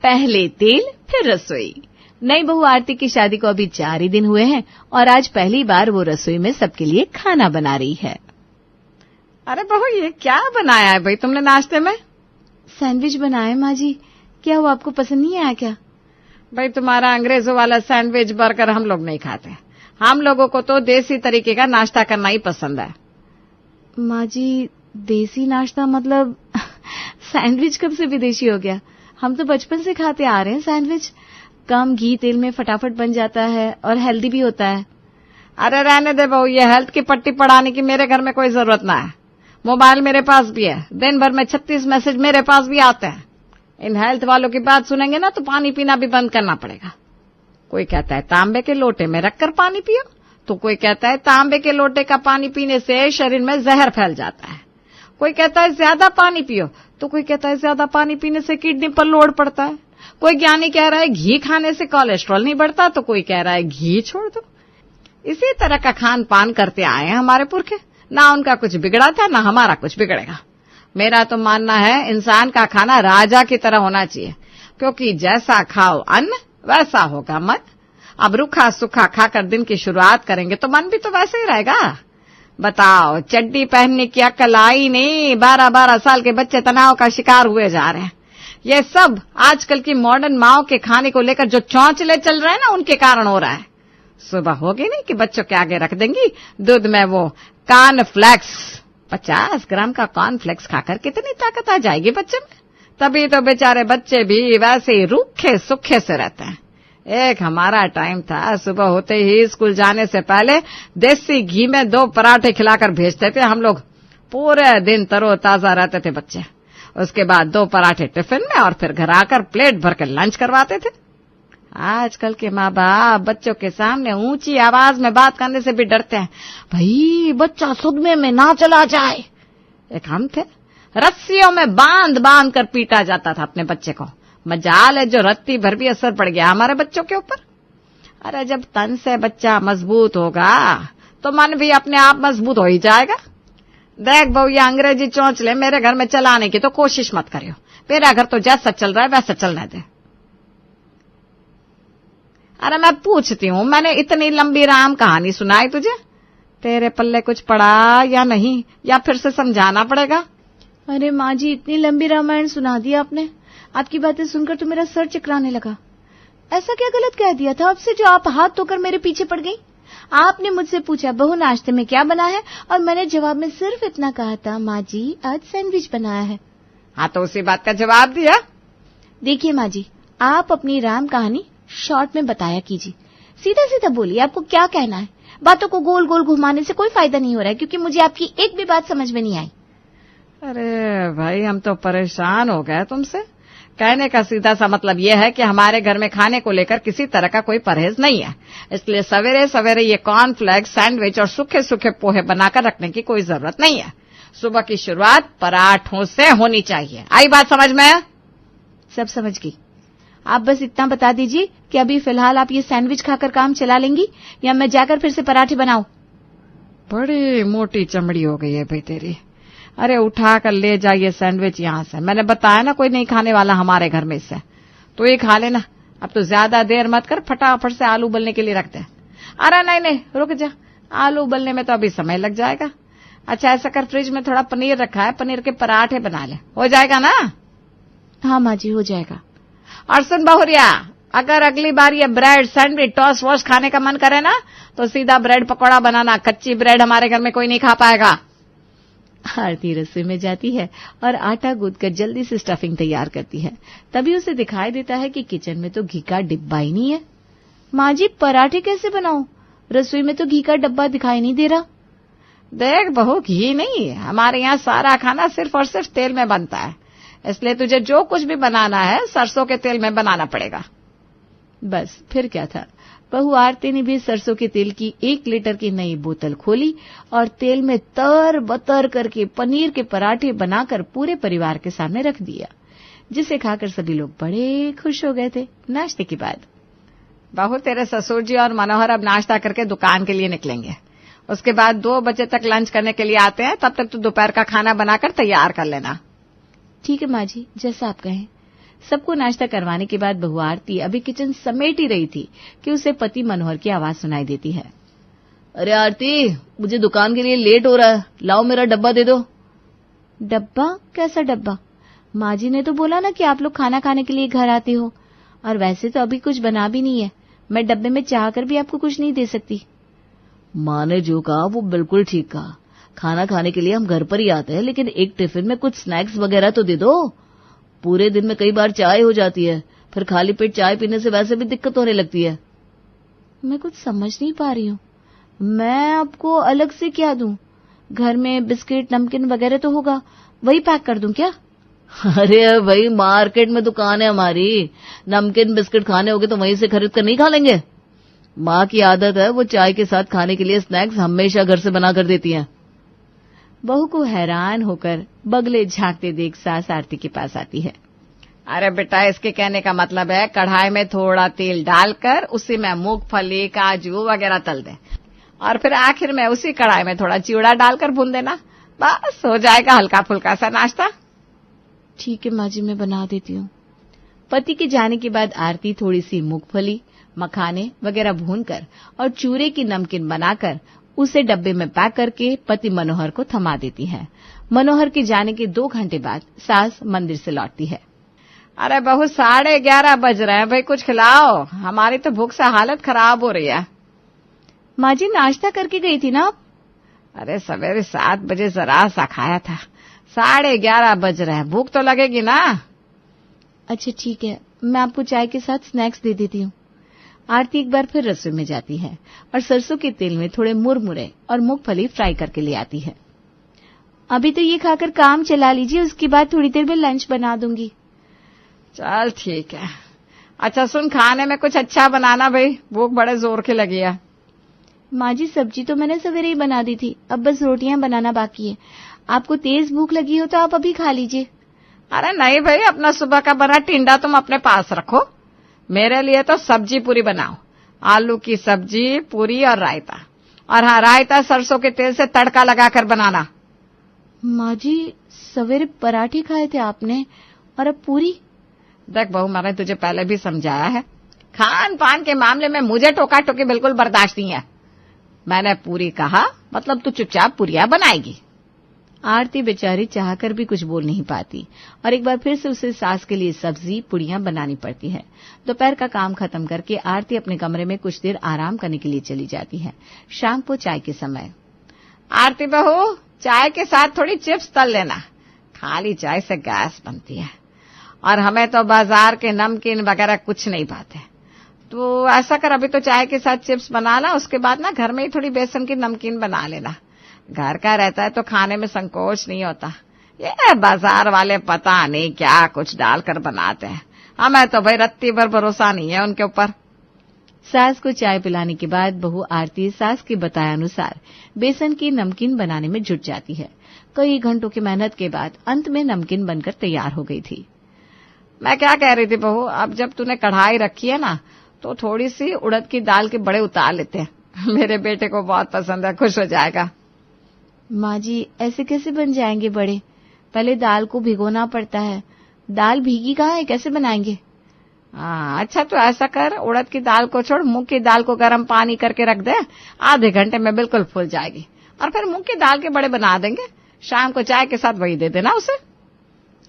पहले तेल फिर रसोई। नई बहू आरती की शादी को अभी 4 ही दिन हुए हैं और आज पहली बार वो रसोई में सबके लिए खाना बना रही है। अरे बहू, ये क्या बनाया है भाई तुमने नाश्ते में? सैंडविच बनाए माँ जी। क्या हुआ, आपको पसंद नहीं आया क्या? भाई तुम्हारा अंग्रेजों वाला सैंडविच बर्गर हम लोग नहीं खाते। हम लोगों को तो देसी तरीके का नाश्ता करना ही पसंद है। माँ जी, देसी नाश्ता मतलब सैंडविच कब से विदेशी हो गया? हम तो बचपन से खाते आ रहे हैं सैंडविच। कम घी तेल में फटाफट बन जाता है और हेल्दी भी होता है। अरे रहने दे बहू, ये हेल्थ की पट्टी पढ़ाने की मेरे घर में कोई जरूरत ना है। मोबाइल मेरे पास भी है, दिन भर में 36 मैसेज मेरे पास भी आते हैं। इन हेल्थ वालों की बात सुनेंगे ना तो पानी पीना भी बंद करना पड़ेगा। कोई कहता है तांबे के लोटे में रखकर पानी पियो, तो कोई कहता है तांबे के लोटे का पानी पीने से शरीर में जहर फैल जाता है। कोई कहता है ज्यादा पानी पियो, तो कोई कहता है ज्यादा पानी पीने से किडनी पर लोड पड़ता है। कोई ज्ञानी कह रहा है घी खाने से कोलेस्ट्रॉल नहीं बढ़ता, तो कोई कह रहा है घी छोड़ दो। इसी तरह का खान पान करते आए हैं हमारे पुरखे। ना उनका कुछ बिगड़ा था, ना हमारा कुछ बिगड़ेगा। मेरा तो मानना है इंसान का खाना राजा की तरह होना चाहिए, क्योंकि जैसा खाओ अन्न वैसा होगा मन। अब रूखा सूखा खाकर दिन की शुरुआत करेंगे तो मन भी तो वैसे ही रहेगा। बताओ, चड्डी पहनने की अक्ल आई नहीं, 12-12 साल के बच्चे तनाव का शिकार हुए जा रहे हैं। ये सब आजकल की मॉडर्न माओ के खाने को लेकर जो चौंचले चल रहे हैं ना, उनके कारण हो रहा है। सुबह होगी नहीं कि बच्चों के आगे रख देंगी दूध में वो कॉर्नफ्लेक्स। 50 ग्राम का कॉर्नफ्लेक्स खाकर कितनी ताकत आ जाएगी बच्चे में? तभी तो बेचारे बच्चे भी वैसे ही रूखे सूखे से रहते हैं। एक हमारा टाइम था, सुबह होते ही स्कूल जाने से पहले देसी घी में 2 पराठे खिलाकर भेजते थे हम लोग। पूरे दिन तरोताजा रहते थे बच्चे। उसके बाद 2 पराठे टिफिन में और फिर घर आकर प्लेट भरकर लंच करवाते थे। आजकल के माँ बाप बच्चों के सामने ऊंची आवाज में बात करने से भी डरते हैं, भाई बच्चा सदमे में ना चला जाए। एक हम थे, रस्सियों में बांध बांध कर पीटा जाता था अपने बच्चे को। मजाल है जो रत्ती भर भी असर पड़ गया हमारे बच्चों के ऊपर। अरे जब तन से बच्चा मजबूत होगा तो मन भी अपने आप मजबूत हो ही जाएगा। देख बहू, ये अंग्रेजी चौंचले मेरे घर में चलाने की तो कोशिश मत करियो। मेरा घर तो जैसा चल रहा है वैसा चलने दे। अरे मैं पूछती हूँ, मैंने इतनी लंबी राम कहानी सुनाई तुझे? तेरे पल्ले कुछ पड़ा या नहीं, या फिर से समझाना पड़ेगा? अरे माँ जी, इतनी लंबी रामायण सुना दी आपने। आपकी बातें सुनकर तो मेरा सर चकराने लगा। ऐसा क्या गलत कह दिया था आपसे जो आप हाथ धोकर मेरे पीछे पड़ गई? आपने मुझसे पूछा बहू नाश्ते में क्या बना है, और मैंने जवाब में सिर्फ इतना कहा था, माँ जी आज सैंडविच बनाया है। हाँ तो उसी बात का जवाब दिया। देखिए माँ जी, आप अपनी राम कहानी शॉर्ट में बताया कीजिए। सीधा सीधा बोलिए आपको क्या कहना है। बातों को गोल गोल घुमाने से कोई फायदा नहीं हो रहा है, क्योंकि मुझे आपकी एक भी बात समझ में नहीं आई। अरे भाई, हम तो परेशान हो गए तुमसे। कहने का सीधा सा मतलब यह है कि हमारे घर में खाने को लेकर किसी तरह का कोई परहेज नहीं है, इसलिए सवेरे सवेरे ये कॉर्नफ्लेक्स, सैंडविच और सूखे सूखे पोहे बनाकर रखने की कोई जरूरत नहीं है। सुबह की शुरुआत पराठों से होनी चाहिए। आई बात समझ में? सब समझ गई। आप बस इतना बता दीजिए कि अभी फिलहाल आप ये सैंडविच खाकर काम चला लेंगी या मैं जाकर फिर से पराठे बनाऊं? बड़ी मोटी चमड़ी हो गई है भाई तेरी। अरे उठा कर ले जाइए सैंडविच यहाँ से। मैंने बताया ना कोई नहीं खाने वाला हमारे घर में इससे, तो ये खा लेना। अब तो ज्यादा देर मत कर, फटाफट से आलू उबलने के लिए रख दे। अरे नहीं नहीं, रुक जा, आलू उबलने में तो अभी समय लग जाएगा। अच्छा ऐसा कर, फ्रिज में थोड़ा पनीर रखा है, पनीर के पराठे बना ले, हो जाएगा ना? हाँ माँ जी, हो जाएगा। और सुन बहुरिया, अगर अगली बार ये ब्रेड सैंडविच टॉस वॉश खाने का मन करे ना तो सीधा ब्रेड पकौड़ा बनाना। कच्ची ब्रेड हमारे घर में कोई नहीं खा पाएगा। आरती रसोई में जाती है और आटा गूंथकर जल्दी से स्टफिंग तैयार करती है। तभी उसे दिखाई देता है कि किचन में तो घी का डिब्बा ही नहीं है। माँ जी, पराठे कैसे बनाऊं? रसोई में तो घी का डब्बा दिखाई नहीं दे रहा। देख बहू, घी नहीं, हमारे यहाँ सारा खाना सिर्फ और सिर्फ तेल में बनता है, इसलिए तुझे जो कुछ भी बनाना है सरसों के तेल में बनाना पड़ेगा। बस फिर क्या था, बहू आरती ने भी सरसों के तेल की 1 लीटर की नई बोतल खोली और तेल में तर बतर करके पनीर के पराठे बनाकर पूरे परिवार के सामने रख दिया, जिसे खाकर सभी लोग बड़े खुश हो गए थे। नाश्ते के बाद बहू, तेरे ससुर जी और मनोहर अब नाश्ता करके दुकान के लिए निकलेंगे। उसके बाद 2 बजे तक लंच करने के लिए आते हैं, तब तक तो दोपहर का खाना बनाकर तैयार कर लेना। ठीक है माँ जी, जैसा आप कहें। सबको नाश्ता करवाने के बाद बहू आरती अभी किचन समेट ही रही थी कि उसे पति मनोहर की आवाज सुनाई देती है। अरे आरती, मुझे दुकान के लिए लेट हो रहा है, लाओ मेरा डब्बा दे दो। डब्बा? कैसा डब्बा? माँ जी ने तो बोला ना कि आप लोग खाना खाने के लिए घर आते हो, और वैसे तो अभी कुछ बना भी नहीं है। मैं डब्बे में चाह कर भी आपको कुछ नहीं दे सकती। माँ ने जो कहा वो बिल्कुल ठीक कहा। खाना खाने के लिए हम घर पर ही आते हैं, लेकिन एक टिफिन में कुछ स्नैक्स वगैरह तो दे दो। पूरे दिन में कई बार चाय हो जाती है, फिर खाली पेट चाय पीने से वैसे भी दिक्कत होने लगती है। मैं कुछ समझ नहीं पा रही हूँ। मैं आपको अलग से क्या दूं? घर में बिस्किट नमकीन वगैरह तो होगा, वही पैक कर दूं क्या? अरे भाई, मार्केट में दुकान है हमारी, नमकीन बिस्किट खाने होगे तो वहीं से खरीद कर नहीं खा लेंगे? माँ की आदत है, वो चाय के साथ खाने के लिए स्नैक्स हमेशा घर से बना कर देती हैं। बहू को हैरान होकर बगले झांकते देख सास आरती के पास आती है। अरे बेटा, इसके कहने का मतलब है कढ़ाई में थोड़ा तेल डालकर उसी में मूंगफली काजू वगैरह तल दे, और फिर आखिर में उसी कढ़ाई में थोड़ा चिवड़ा डालकर भून देना। बस हो जाएगा हल्का फुल्का सा नाश्ता। ठीक है माँ जी, मैं बना देती हूँ। पति के जाने के बाद आरती थोड़ी सी मूंगफली मखाने वगैरह भूनकर और चूरे की नमकीन बनाकर उसे डब्बे में पैक करके पति मनोहर को थमा देती है। मनोहर के जाने के 2 घंटे बाद सास मंदिर से लौटती है। अरे बहू, 11:30 बज रहे हैं, भाई कुछ खिलाओ, हमारी तो भूख से हालत खराब हो रही है। माँ जी, नाश्ता करके गई थी ना आप? अरे सवेरे 7 बजे जरा सा खाया था, 11:30 बज रहे हैं, भूख तो लगेगी ना। अच्छा ठीक है, मैं आपको चाय के साथ स्नैक्स दे देती हूँ। आरती एक बार फिर रसोई में जाती है और सरसों के तेल में थोड़े मुरमुरे और मूंगफली फ्राई करके ले आती है। अभी तो ये खाकर काम चला लीजिए, उसके बाद थोड़ी देर में लंच बना दूंगी। चल ठीक है। अच्छा सुन, खाने में कुछ अच्छा बनाना भाई, भूख बड़े जोर की लगी है। माँ जी, सब्जी तो मैंने सवेरे ही बना दी थी, अब बस रोटियां बनाना बाकी है। आपको तेज भूख लगी हो तो आप अभी खा लीजिए। अरे नहीं भाई, अपना सुबह का बना टिंडा तुम अपने पास रखो, मेरे लिए तो सब्जी पूरी बनाओ, आलू की सब्जी पूरी और रायता। और हाँ, रायता सरसों के तेल से तड़का लगाकर बनाना। माँ जी, सवेरे पराठे खाए थे आपने और अब पूरी? देख बहू, मैंने तुझे पहले भी समझाया है, खान पान के मामले में मुझे टोका टोकी बिल्कुल बर्दाश्त नहीं है। मैंने पूरी कहा मतलब तू चुपचाप पूरियां बनाएगी। आरती बेचारी चाहकर भी कुछ बोल नहीं पाती और एक बार फिर से उसे सास के लिए सब्जी पुड़ियां बनानी पड़ती है। दोपहर का काम खत्म करके आरती अपने कमरे में कुछ देर आराम करने के लिए चली जाती है। शाम को चाय के समय, आरती बहू, चाय के साथ थोड़ी चिप्स तल लेना, खाली चाय से गैस बनती है और हमें तो बाजार के नमकीन वगैरह कुछ नहीं पाते। तो ऐसा कर, अभी तो चाय के साथ चिप्स बना ला, उसके बाद ना घर में ही थोड़ी बेसन की नमकीन बना लेना। घर का रहता है तो खाने में संकोच नहीं होता। ये बाजार वाले पता नहीं क्या कुछ डालकर बनाते हैं, हमें तो भाई रत्ती भर भरोसा नहीं है उनके ऊपर। सास को चाय पिलाने के बाद बहू आरती सास के बताए अनुसार बेसन की नमकीन बनाने में जुट जाती है। कई घंटों की मेहनत के बाद अंत में नमकीन बनकर तैयार हो गई थी। मैं क्या कह रही थी बहू, अब जब तूने कढ़ाई रखी है ना, तो थोड़ी सी उड़द की दाल के बड़े उतार लेते हैं, मेरे बेटे को बहुत पसंद है, खुश हो जाएगा। माँ जी, ऐसे कैसे बन जाएंगे बड़े? पहले दाल को भिगोना पड़ता है, दाल भीगी कहाँ है, कैसे बनाएंगे? अच्छा तो ऐसा कर, उड़द की दाल को छोड़, मूंग की दाल को गर्म पानी करके रख दे, आधे घंटे में बिल्कुल फूल जाएगी, और फिर मूंग की दाल के बड़े बना देंगे। शाम को चाय के साथ वही दे देना उसे।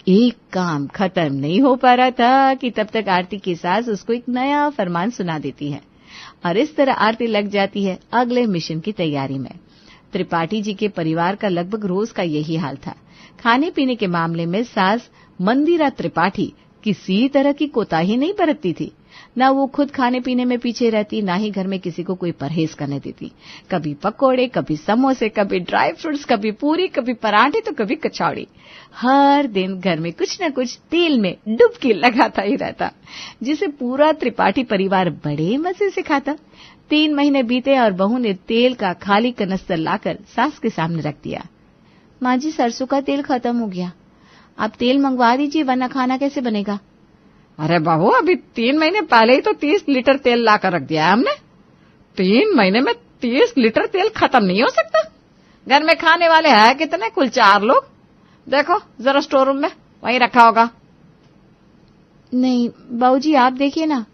एक काम खत्म नहीं हो पा रहा था कि तब तक आरती की सास उसको एक नया फरमान सुना देती है और इस तरह आरती लग जाती है अगले मिशन की तैयारी में। त्रिपाठी जी के परिवार का लगभग रोज का यही हाल था। खाने पीने के मामले में सास मंदिरा त्रिपाठी किसी तरह की कोताही नहीं बरतती थी। न वो खुद खाने पीने में पीछे रहती, न ही घर में किसी को कोई परहेज करने देती। कभी पकोड़े, कभी समोसे, कभी ड्राई फ्रूट्स, कभी पूरी, कभी पराठे तो कभी कचौड़ी। हर दिन घर में कुछ न कुछ तेल में डुबकी लगाता ही रहता, जिसे पूरा त्रिपाठी परिवार बड़े मजे से खाता। 3 महीने बीते और बहू ने तेल का खाली कनस्तर लाकर सास के सामने रख दिया। माँ जी, सरसों का तेल खत्म हो गया, आप तेल मंगवा दीजिए, वरना खाना कैसे बनेगा? अरे बहू, अभी 3 महीने पहले ही तो 30 लीटर तेल लाकर रख दिया है हमने। 3 महीने में 30 लीटर तेल खत्म नहीं हो सकता। घर में खाने वाले हैं कितने? कुल 4 लोग। देखो जरा स्टोर रूम में, वहीं रखा होगा। नहीं बाबूजी, आप देखिए ना,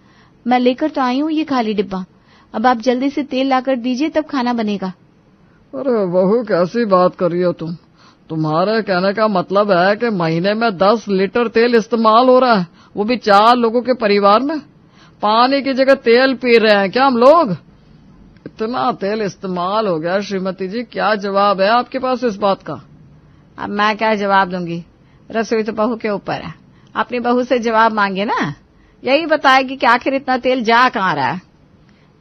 मैं लेकर तो आई हूँ ये खाली डिब्बा। अब आप जल्दी से तेल लाकर दीजिए, तब खाना बनेगा। अरे बहू, कैसी बात कर रही हो तुम? तुम्हारे कहने का मतलब है कि महीने में 10 लीटर तेल इस्तेमाल हो रहा है, वो भी 4 लोगों के परिवार में। पानी की जगह तेल पी रहे हैं क्या हम लोग? इतना तेल इस्तेमाल हो गया श्रीमती जी, क्या जवाब है आपके पास इस बात का? अब मैं क्या जवाब दूंगी? रसोई तो बहू के ऊपर है। अपनी बहू से जवाब मांगे ना, यही बताएगी कि आखिर इतना तेल जा कहाँ रहा है।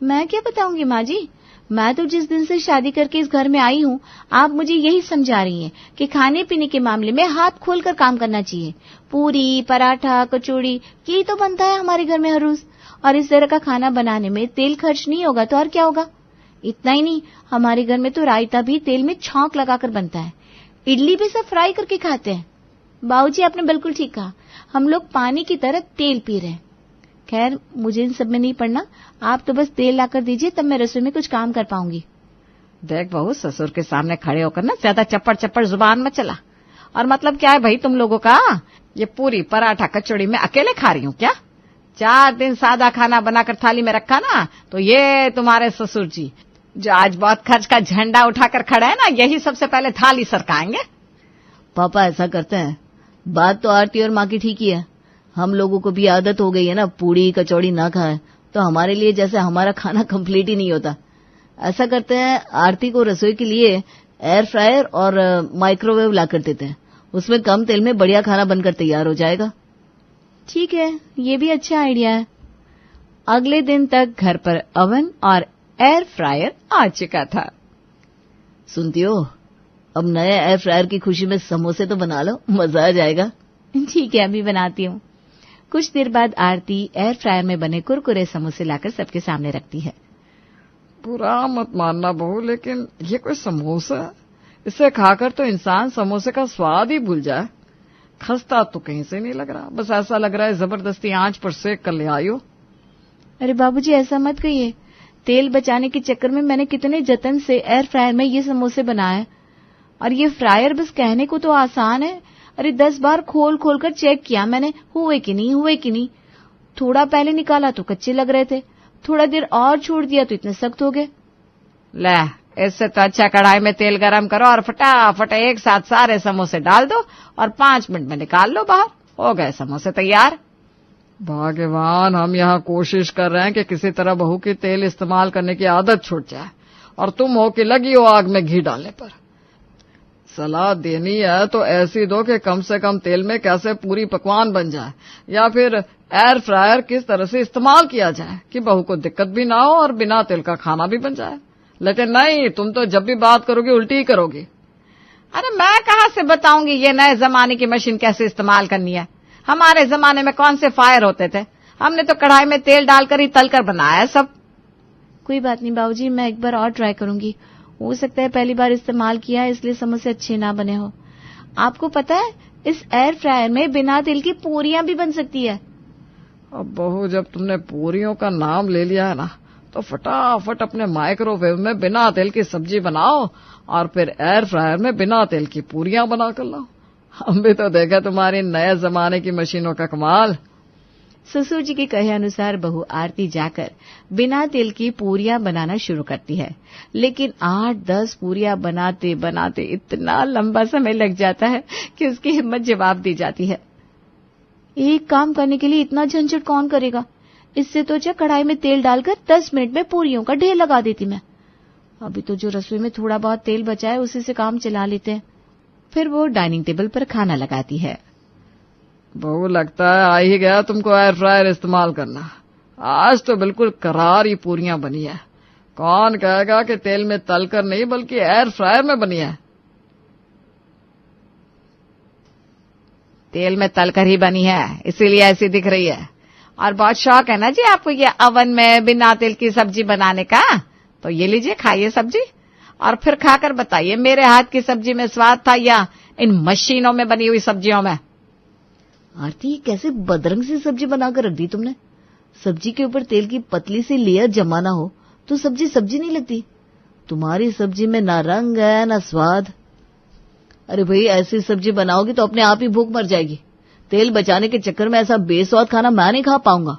मैं क्या बताऊंगी माँ जी? मैं तो जिस दिन से शादी करके इस घर में आई हूँ, आप मुझे यही समझा रही हैं कि खाने पीने के मामले में हाथ खोलकर काम करना चाहिए। पूरी, पराठा, कचौड़ी, यही तो बनता है हमारे घर में हर रोज। और इस तरह का खाना बनाने में तेल खर्च नहीं होगा तो और क्या होगा? इतना ही नहीं, हमारे घर में तो रायता भी तेल में छौंक लगाकर बनता है। इडली भी सब फ्राई करके खाते हैं। बाबूजी, आपने बिल्कुल ठीक कहा, हम लोग पानी की तरह तेल पी रहे हैं। खैर, मुझे इन सब में नहीं पड़ना, आप तो बस तेल लाकर दीजिए, तब मैं रसोई में कुछ काम कर पाऊंगी। देख बहू, ससुर के सामने खड़े होकर ना ज्यादा चप्पड़ चप्पड़ जुबान में चला। और मतलब क्या है भाई तुम लोगों का? ये पूरी, पराठा, कचौड़ी मैं अकेले खा रही हूँ क्या? 4 दिन सादा खाना बनाकर थाली में रखा ना, तो ये तुम्हारे ससुर जी जो आज बहुत खर्च का झंडा उठाकर खड़े है ना, यही सबसे पहले थाली सरकाएंगे। पापा ऐसा करते हैं? बात तो आरती और माँ की ठीक ही है। हम लोगों को भी आदत हो गई है ना, पूड़ी कचौड़ी ना खाएं तो हमारे लिए जैसे हमारा खाना कंप्लीट ही नहीं होता। ऐसा करते हैं, आरती को रसोई के लिए एयर फ्रायर और माइक्रोवेव ला कर देते हैं, उसमें कम तेल में बढ़िया खाना बनकर तैयार हो जाएगा। ठीक है, ये भी अच्छा आइडिया है। अगले दिन तक घर पर ओवन और एयर फ्रायर आ चुका था। सुनती हो, अब नए एयर फ्रायर की खुशी में समोसे तो बना लो, मजा आ जाएगा। ठीक है, अभी बनाती हूँ। कुछ देर बाद आरती एयर फ्रायर में बने कुरकुरे समोसे लाकर सबके सामने रखती है। बुरा मत मानना बहू, लेकिन ये कोई समोसा है? इसे खाकर तो इंसान समोसे का स्वाद ही भूल जाए। खस्ता तो कहीं से नहीं लग रहा, बस ऐसा लग रहा है जबरदस्ती आंच पर सेक कर ले आई हो। अरे बाबूजी, ऐसा मत कहिए। तेल बचाने के चक्कर में मैंने कितने जतन से एयर फ्रायर में ये समोसे बनाए, और ये फ्रायर बस कहने को तो आसान है। अरे 10 बार खोल खोल कर चेक किया मैंने, हुए कि नहीं। थोड़ा पहले निकाला तो कच्चे लग रहे थे, थोड़ा देर और छोड़ दिया तो इतने सख्त हो गए। ले, इससे तो अच्छा कढ़ाई में तेल गरम करो और फटाफट एक साथ सारे समोसे डाल दो और 5 मिनट में निकाल लो बाहर, हो गए समोसे तैयार। भगवान, हम यहाँ कोशिश कर रहे हैं कि किसी तरह बहू की तेल इस्तेमाल करने की आदत छूट जाए, और तुम हो कि लगी हो आग में घी डालने पर। सलाह देनी है तो ऐसी दो कि कम से कम तेल में कैसे पूरी पकवान बन जाए, या फिर एयर फ्रायर किस तरह से इस्तेमाल किया जाए कि बहू को दिक्कत भी ना हो और बिना तेल का खाना भी बन जाए। लेकिन नहीं, तुम तो जब भी बात करोगी उल्टी ही करोगी। अरे मैं कहाँ से बताऊंगी ये नए जमाने की मशीन कैसे इस्तेमाल करनी है? हमारे जमाने में कौन से फायर होते थे? हमने तो कढ़ाई में तेल डालकर ही तलकर बनाया है सब। कोई बात नहीं बाबूजी, मैं एक बार और ट्राई करूंगी। हो सकता है पहली बार इस्तेमाल किया है इसलिए समोसे अच्छे ना बने हो। आपको पता है, इस एयर फ्रायर में बिना तेल की पूरियां भी बन सकती है। अब बहू, जब तुमने पूरियों का नाम ले लिया है ना, तो फटाफट अपने माइक्रोवेव में बिना तेल की सब्जी बनाओ और फिर एयर फ्रायर में बिना तेल की पूरियां बना कर लाओ। हम भी तो देखा तुम्हारी नए जमाने की मशीनों का कमाल। ससुर जी के कहे अनुसार बहू आरती जाकर बिना तेल की पूरियां बनाना शुरू करती है, लेकिन 8-10 पूरियां बनाते बनाते इतना लंबा समय लग जाता है कि उसकी हिम्मत जवाब दी जाती है। एक काम करने के लिए इतना झंझट कौन करेगा? इससे तो अच्छा कढ़ाई में तेल डालकर 10 मिनट में पूरियों का ढेर लगा देती मैं। अभी तो जो रसोई में थोड़ा बहुत तेल बचा है उसी से काम चला लेते हैं। फिर वो डाइनिंग टेबल पर खाना लगाती है। बहू, लगता है आ ही गया तुमको एयर फ्रायर इस्तेमाल करना। आज तो बिल्कुल करारी पूरियां बनी है। कौन कहेगा कि तेल में तलकर नहीं बल्कि एयर फ्रायर में बनी है? तेल में तलकर ही बनी है, इसीलिए ऐसी दिख रही है। और बहुत शौक है ना जी आपको ये ओवन में बिना तेल की सब्जी बनाने का, तो ये लीजिए, खाइए सब्जी और फिर खाकर बताइए मेरे हाथ की सब्जी में स्वाद था या इन मशीनों में बनी हुई सब्जियों में। आरती, कैसे बदरंग सी सब्जी बनाकर रख दी तुमने। सब्जी के ऊपर तेल की पतली सी लेयर जमा ना हो तो सब्जी सब्जी नहीं लगती। तुम्हारी सब्जी में ना रंग है ना स्वाद। अरे भाई, ऐसी सब्जी बनाओगी तो अपने आप ही भूख मर जाएगी। तेल बचाने के चक्कर में ऐसा बेस्वाद खाना मैं नहीं खा पाऊंगा।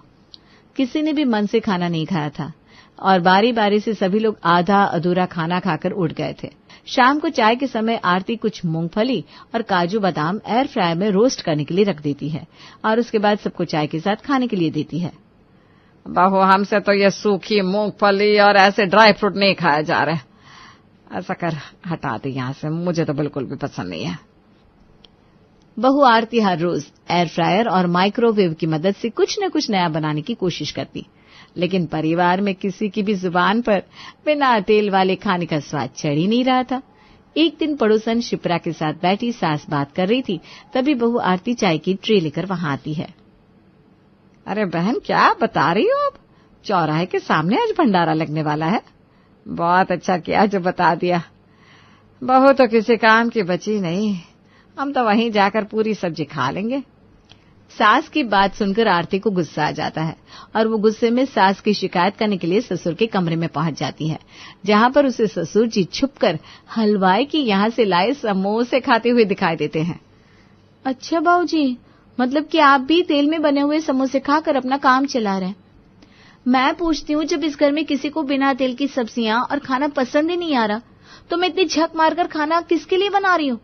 किसी ने भी मन से खाना नहीं खाया था और बारी बारी से सभी लोग आधा अधूरा खाना खाकर उठ गए थे। शाम को चाय के समय आरती कुछ मूंगफली और काजू बादाम एयर फ्रायर में रोस्ट करने के लिए रख देती है और उसके बाद सबको चाय के साथ खाने के लिए देती है। बहू, हमसे तो ये सूखी मूंगफली और ऐसे ड्राई फ्रूट नहीं खाया जा रहा। ऐसा कर, हटा दे यहाँ से, मुझे तो बिल्कुल भी पसंद नहीं है। बहू आरती हर रोज एयर फ्रायर और माइक्रोवेव की मदद से कुछ न कुछ नया बनाने की कोशिश करती, लेकिन परिवार में किसी की भी जुबान पर बिना तेल वाले खाने का स्वाद चढ़ ही नहीं रहा था। एक दिन पड़ोसन शिप्रा के साथ बैठी सास बात कर रही थी, तभी बहू आरती चाय की ट्रे लेकर वहां आती है। अरे बहन, क्या बता रही हो? अब चौराहे के सामने आज भंडारा लगने वाला है। बहुत अच्छा किया जो बता दिया। बहू तो किसी काम की बची नहीं, हम तो वहीं जाकर पूरी सब्जी खा लेंगे। सास की बात सुनकर आरती को गुस्सा आ जाता है और वो गुस्से में सास की शिकायत करने के लिए ससुर के कमरे में पहुंच जाती है, जहां पर उसे ससुर जी छुपकर हलवाई की यहां से लाए समोसे खाते हुए दिखाई देते हैं। अच्छा बाबूजी, मतलब कि आप भी तेल में बने हुए समोसे खाकर अपना काम चला रहे हैं। मैं पूछती हूँ, जब इस घर में किसी को बिना तेल की सब्जियां और खाना पसंद ही नहीं आ रहा, तो मैं इतनी झक मारकर खाना किसके लिए बना रही हूँ?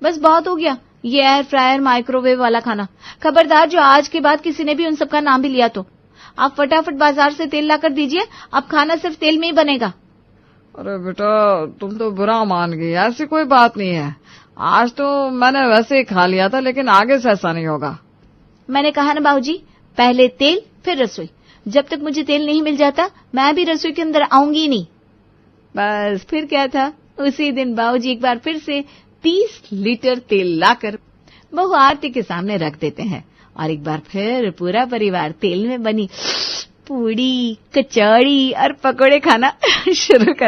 बस बहुत हो गया ये एयर फ्रायर माइक्रोवेव वाला खाना। खबरदार, जो आज के बाद किसी ने भी उन सबका नाम भी लिया तो आप फटाफट बाजार से तेल लाकर दीजिए। अब खाना सिर्फ तेल में ही बनेगा। अरे बेटा, तुम तो बुरा मान गई। ऐसी कोई बात नहीं है। आज तो मैंने वैसे ही खा लिया था, लेकिन आगे से ऐसा नहीं होगा। मैंने कहा ना बाबूजी, पहले तेल फिर रसोई। जब तक मुझे तेल नहीं मिल जाता, मैं भी रसोई के अंदर आऊंगी नहीं। बस फिर क्या था, उसी दिन बाबूजी एक बार फिर से 30 लीटर तेल लाकर बहू आरती के सामने रख देते हैं और एक बार फिर पूरा परिवार तेल में बनी पूड़ी, कचौड़ी और पकोड़े खाना शुरू कर